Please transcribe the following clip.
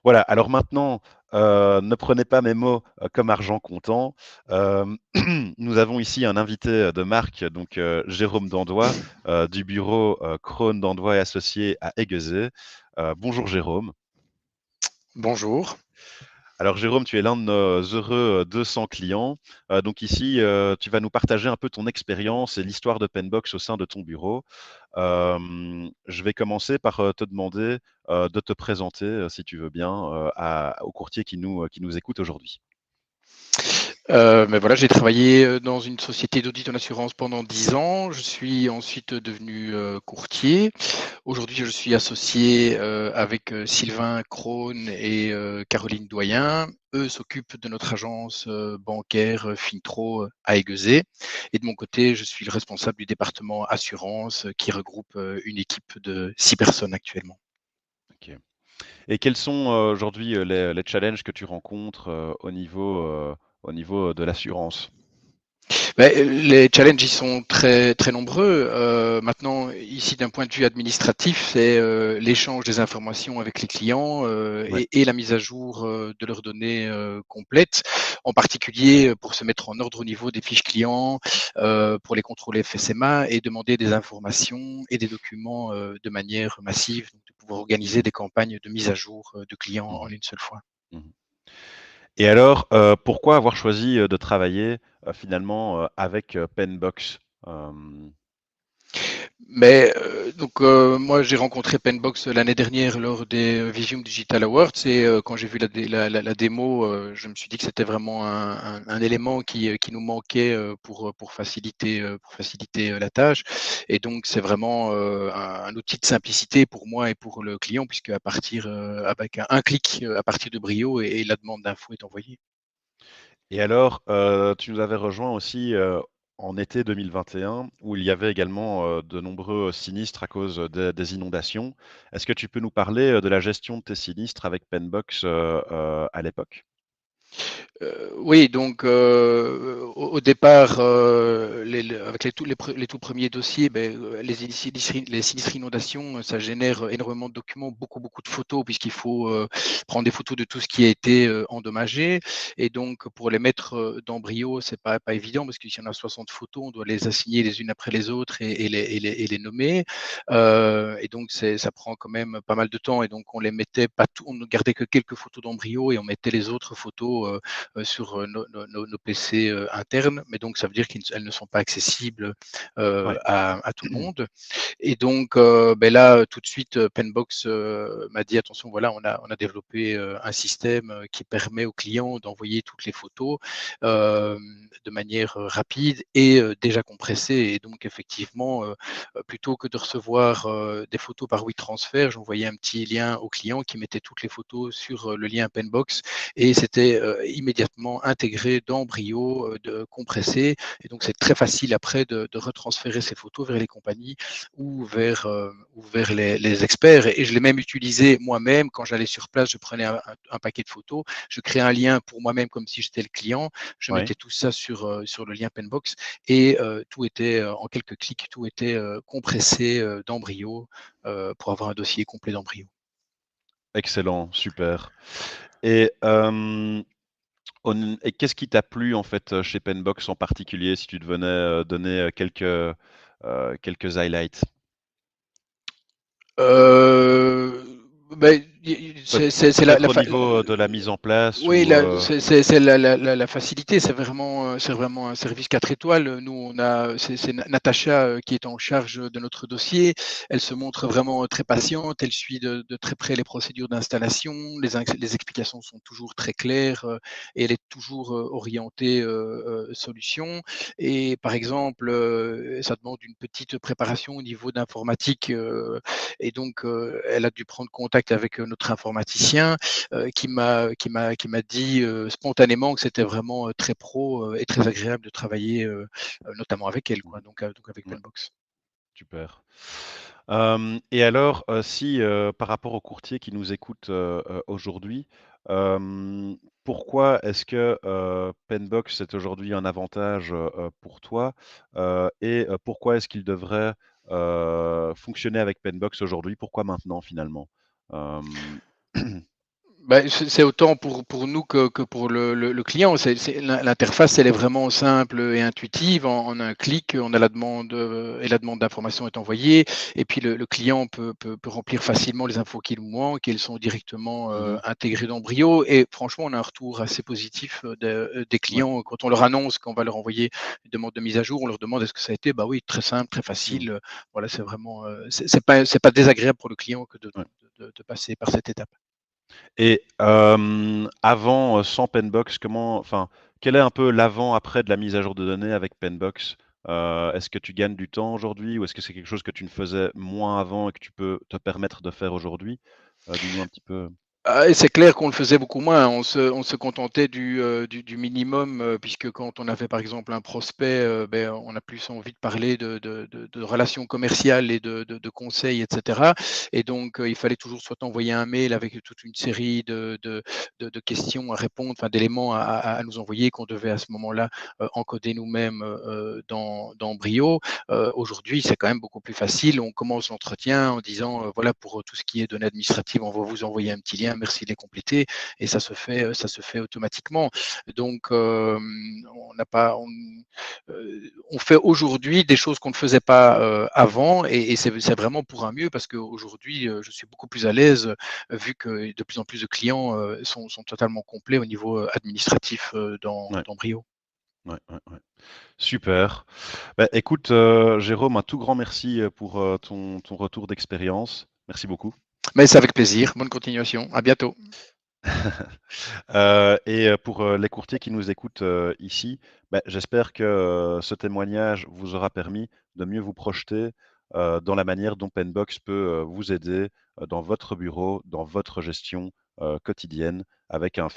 Voilà, alors maintenant, ne prenez pas mes mots, comme argent comptant. Hem, nous avons ici un invité, de marque, donc Jérôme Dandois, du bureau, Crone, Dandois et Associés à Aiguezé. Bonjour Jérôme. Bonjour. Alors Jérôme, tu es l'un de nos heureux, 200 clients. Donc ici, tu vas nous partager un peu ton expérience et l'histoire de Penbox au sein de ton bureau. Je vais commencer par, te demander, de te présenter, si tu veux bien, aux courtiers qui nous écoutent aujourd'hui. Mais voilà, j'ai travaillé dans une société d'audit en assurance pendant 10 ans. Je suis ensuite devenu courtier. Aujourd'hui, je suis associé avec Sylvain Krohn et Caroline Doyen. Eux s'occupent de notre agence bancaire Fintro à Aiguezé. Et de mon côté, je suis le responsable du département assurance qui regroupe une équipe de 6 personnes actuellement. OK. Et quels sont, aujourd'hui, les challenges que tu rencontres, au niveau de l'assurance? Les challenges, ils sont très, très nombreux. Maintenant, ici, d'un point de vue administratif, c'est l'échange des informations avec les clients Ouais. et la mise à jour de leurs données complètes, en particulier pour se mettre en ordre au niveau des fiches clients, pour les contrôler FSMA et demander des informations et des documents de manière massive, donc de pouvoir organiser des campagnes de mise à jour de clients en Mmh. une seule fois. Mmh. Et alors, pourquoi avoir choisi, de travailler, finalement, avec, Penbox? Hem, Moi j'ai rencontré Penbox l'année dernière lors des Visium Digital Awards et quand j'ai vu la démo, je me suis dit que c'était vraiment un élément qui nous manquait pour faciliter la tâche. Et donc c'est vraiment un outil de simplicité pour moi et pour le client, puisque à partir avec un clic à partir de Brio et la demande d'info est envoyée. et alors, tu nous avais rejoints aussi, en été 2021 où il y avait également, de nombreux sinistres à cause, des inondations. Est-ce que tu peux nous parler, de la gestion de tes sinistres avec Penbox, à l'époque? Oui, donc au départ, avec les tout premiers dossiers, les sinistres inondations, ça génère énormément de documents, beaucoup de photos, puisqu'il faut prendre des photos de tout ce qui a été endommagé. Et donc, pour les mettre dans Brio, c'est pas évident, parce que s'il y en a 60 photos, on doit les assigner les unes après les autres et les nommer. Et donc, ça prend quand même pas mal de temps. Et donc, on les mettait pas tout, on ne gardait que quelques photos dans Brio et on mettait les autres photos sur nos PC internes, mais donc ça veut dire qu'elles ne sont pas accessibles Ouais. à tout le monde. Et donc, là, tout de suite, Penbox m'a dit attention, voilà, on a développé un système qui permet aux clients d'envoyer toutes les photos de manière rapide et déjà compressée. Et donc, effectivement, plutôt que de recevoir des photos par WeTransfer, j'envoyais un petit lien au client qui mettait toutes les photos sur le lien Penbox et c'était immédiatement intégré dans Brio, compressé. Et donc, c'est très facile après de retransférer ces photos vers les compagnies ou vers les experts. Et je l'ai même utilisé moi-même quand j'allais sur place. Je prenais un paquet de photos, je créais un lien pour moi-même comme si j'étais le client. Je Ouais. mettais tout ça sur le lien Penbox et tout était en quelques clics, tout était compressé dans Brio pour avoir un dossier complet dans Brio. Excellent, super. Et et qu'est-ce qui t'a plu, en fait, chez Penbox en particulier, si tu devenais, donner, quelques highlights? Euh, ben, Peut c'est peut-être au niveau, de la mise en place oui, ou, c'est la facilité, c'est vraiment un service 4 étoiles. Nous, on a c'est Natacha qui est en charge de notre dossier. Elle se montre vraiment très patiente. Elle suit de très près les procédures d'installation. Les explications sont toujours très claires et elle est toujours orientée solution. Et par exemple, ça demande une petite préparation au niveau d'informatique et donc elle a dû prendre contact avec notre informaticien qui m'a dit spontanément que c'était vraiment très pro et très agréable de travailler, notamment avec elle, quoi, mmh donc avec ouais, Penbox. super. Et alors, si, par rapport aux courtiers qui nous écoutent, aujourd'hui, pourquoi est-ce que, Penbox est aujourd'hui un avantage, pour toi? Pourquoi est-ce qu'ils devraient, fonctionner avec Penbox aujourd'hui? Pourquoi maintenant finalement? Hem, Bah, c'est autant pour nous que pour le client. L'interface, elle est vraiment simple et intuitive. En un clic, on a la demande, et la demande d'information est envoyée et puis le client peut remplir facilement les infos qu'il nous manque et elles sont directement, Mmh. intégrées dans Brio et franchement, on a un retour assez positif, des Ouais. clients quand on leur annonce qu'on va leur envoyer une demande de mise à jour. On leur demande: «Est-ce que ça a été?» «Bah oui, très simple, très Mmh. facile», voilà, c'est vraiment, c'est pas désagréable pour le client que Ouais. de passer par cette étape. Et avant, sans Penbox, quel est un peu l'avant-après de la mise à jour de données avec Penbox? Est-ce que tu gagnes du temps aujourd'hui ou est-ce que c'est quelque chose que tu ne faisais moins avant et que tu peux te permettre de faire aujourd'hui? Dis-nous un petit peu. Ah et c'est clair qu'on le faisait beaucoup moins. On se contentait du minimum, puisque quand on avait par exemple un prospect, on a plus envie de parler de relations commerciales et de conseils et cetera et donc il fallait toujours soit envoyer un mail avec toute une série de questions à répondre, enfin d'éléments à nous envoyer qu'on devait à ce moment-là, encoder nous-mêmes, dans Brio. Aujourd'hui, c'est quand même beaucoup plus facile. On commence l'entretien en disant, voilà pour tout ce qui est données administratives, on va vous envoyer un petit lien, merci de les compléter et ça se fait automatiquement. Donc, on n'a pas on fait aujourd'hui des choses qu'on ne faisait pas, avant et c'est vraiment pour un mieux parce qu'aujourd'hui, je suis beaucoup plus à l'aise, vu que de plus en plus de clients, sont totalement complets au niveau, administratif, Ouais, dans Brio. ouais, ouais, ouais. Super. Bah, écoute, Jérôme, un tout grand merci, pour, ton retour d'expérience. Merci beaucoup. Mais c'est avec plaisir. Bonne continuation. À bientôt. Et pour, les courtiers qui nous écoutent, ici, bah, j'espère que, ce témoignage vous aura permis de mieux vous projeter, dans la manière dont Penbox peut, vous aider, dans votre bureau, dans votre gestion, quotidienne avec un